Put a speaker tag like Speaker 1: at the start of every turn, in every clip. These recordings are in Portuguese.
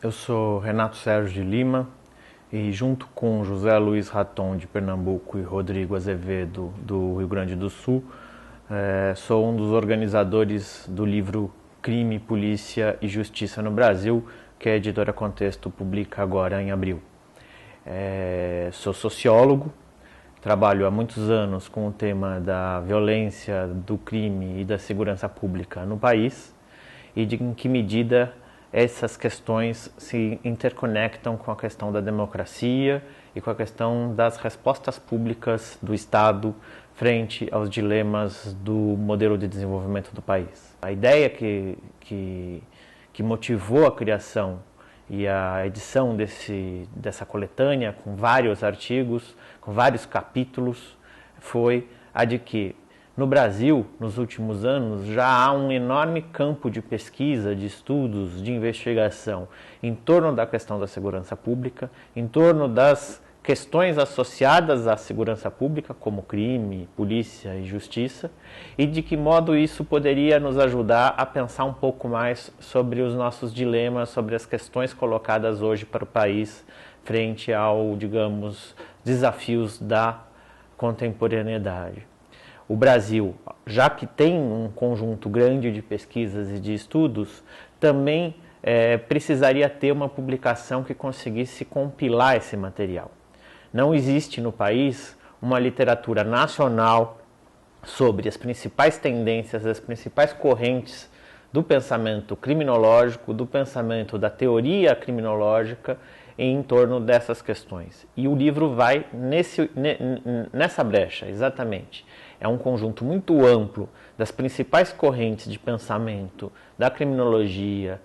Speaker 1: Eu sou Renato Sérgio de Lima e, junto com José Luiz Raton de Pernambuco e Rodrigo Azevedo do Rio Grande do Sul, sou um dos organizadores do livro Crime, Polícia e Justiça no Brasil, que a editora Contexto publica agora em abril. Sou sociólogo, trabalho há muitos anos com o tema da violência, do crime e da segurança pública no país e de em que medida essas questões se interconectam com a questão da democracia e com a questão das respostas públicas do Estado frente aos dilemas do modelo de desenvolvimento do país. A ideia que motivou a criação e a edição dessa coletânea, com vários artigos, com vários capítulos, foi a de que no Brasil, nos últimos anos, já há um enorme campo de pesquisa, de estudos, de investigação em torno da questão da segurança pública, em torno das questões associadas à segurança pública, como crime, polícia e justiça, e de que modo isso poderia nos ajudar a pensar um pouco mais sobre os nossos dilemas, sobre as questões colocadas hoje para o país frente ao, digamos, desafios da contemporaneidade. O Brasil, já que tem um conjunto grande de pesquisas e de estudos, também precisaria ter uma publicação que conseguisse compilar esse material. Não existe no país uma literatura nacional sobre as principais tendências, as principais correntes do pensamento criminológico, do pensamento da teoria criminológica em torno dessas questões. E o livro vai nessa brecha, exatamente. É um conjunto muito amplo das principais correntes de pensamento da criminologia,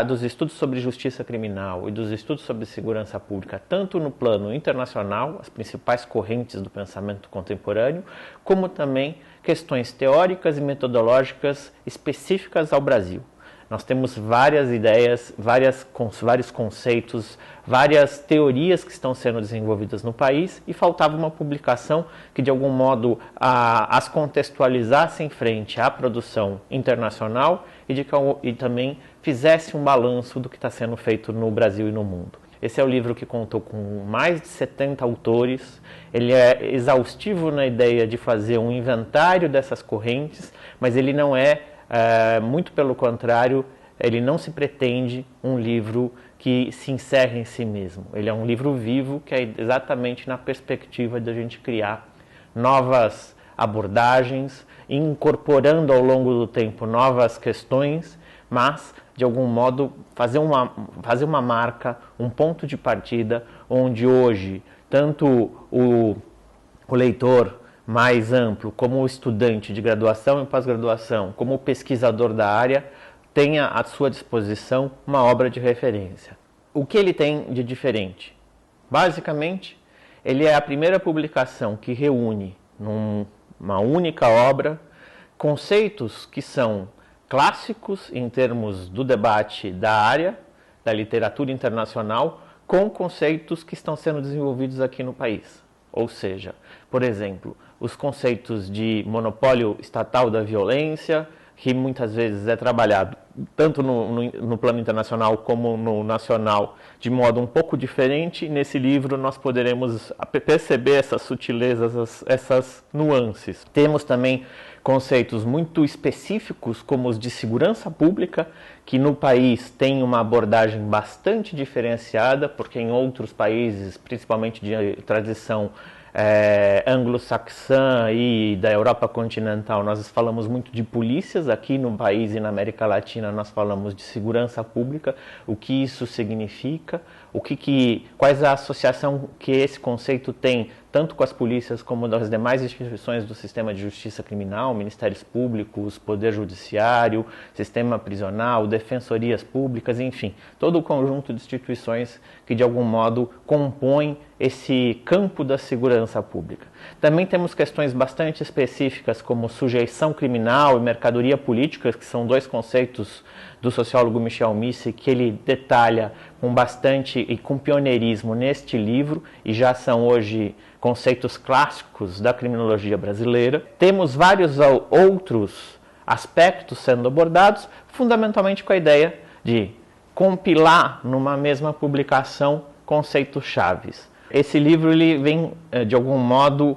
Speaker 1: dos estudos sobre justiça criminal e dos estudos sobre segurança pública, tanto no plano internacional, as principais correntes do pensamento contemporâneo, como também questões teóricas e metodológicas específicas ao Brasil. Nós temos várias ideias, vários conceitos, várias teorias que estão sendo desenvolvidas no país e faltava uma publicação que, de algum modo, as contextualizasse em frente à produção internacional e também fizesse um balanço do que está sendo feito no Brasil e no mundo. Esse é o livro que contou com mais de 70 autores, ele é exaustivo na ideia de fazer um inventário dessas correntes, mas ele não muito pelo contrário, ele não se pretende um livro que se encerre em si mesmo. Ele é um livro vivo que é exatamente na perspectiva de a gente criar novas abordagens, incorporando ao longo do tempo novas questões, mas, de algum modo, fazer uma marca, um ponto de partida, onde hoje, tanto o leitor mais amplo, como o estudante de graduação e pós-graduação, como o pesquisador da área, tenha à sua disposição uma obra de referência. O que ele tem de diferente? Basicamente, ele é a primeira publicação que reúne numa única obra conceitos que são clássicos em termos do debate da área, da literatura internacional, com conceitos que estão sendo desenvolvidos aqui no país. Ou seja, por exemplo, os conceitos de monopólio estatal da violência, que muitas vezes é trabalhado tanto no plano internacional como no nacional de modo um pouco diferente. Nesse livro nós poderemos perceber essas sutilezas, essas nuances. Temos também conceitos muito específicos como os de segurança pública, que no país tem uma abordagem bastante diferenciada, porque em outros países, principalmente de tradição anglo-saxã e da Europa continental, nós falamos muito de polícias. Aqui no país e na América Latina nós falamos de segurança pública, o que isso significa, quais a associação que esse conceito tem tanto com as polícias como das demais instituições do sistema de justiça criminal, ministérios públicos, poder judiciário, sistema prisional, defensorias públicas, enfim, todo o conjunto de instituições que de algum modo compõem esse campo da segurança pública. Também temos questões bastante específicas como sujeição criminal e mercadoria política, que são dois conceitos do sociólogo Michel Missy, que ele detalha com bastante e com pioneirismo neste livro, e já são hoje conceitos clássicos da criminologia brasileira. Temos vários outros aspectos sendo abordados, fundamentalmente com a ideia de compilar numa mesma publicação conceitos chaves. Esse livro ele vem, de algum modo,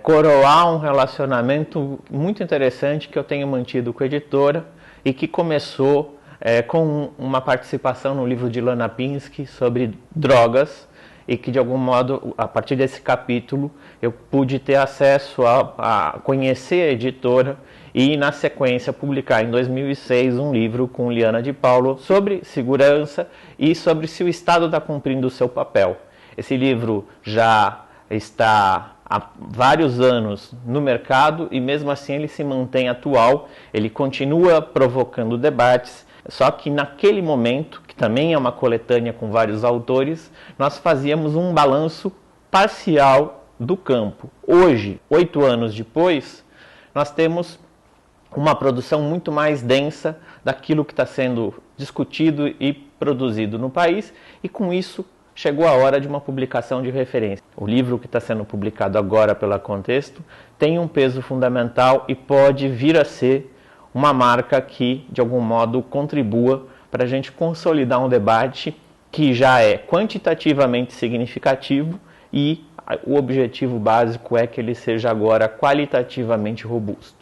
Speaker 1: coroar um relacionamento muito interessante que eu tenho mantido com a editora e que começou com uma participação no livro de Lana Pinsky sobre drogas, e que, de algum modo, a partir desse capítulo, eu pude ter acesso a conhecer a editora e, na sequência, publicar em 2006 um livro com Liana de Paulo sobre segurança e sobre se o Estado está cumprindo o seu papel. Esse livro já está há vários anos no mercado e, mesmo assim, ele se mantém atual, ele continua provocando debates, só que naquele momento, que também é uma coletânea com vários autores, nós fazíamos um balanço parcial do campo. Hoje, 8 anos depois, nós temos uma produção muito mais densa daquilo que está sendo discutido e produzido no país, e com isso chegou a hora de uma publicação de referência. O livro que está sendo publicado agora pela Contexto tem um peso fundamental e pode vir a ser uma marca que, de algum modo, contribua para a gente consolidar um debate que já é quantitativamente significativo e o objetivo básico é que ele seja agora qualitativamente robusto.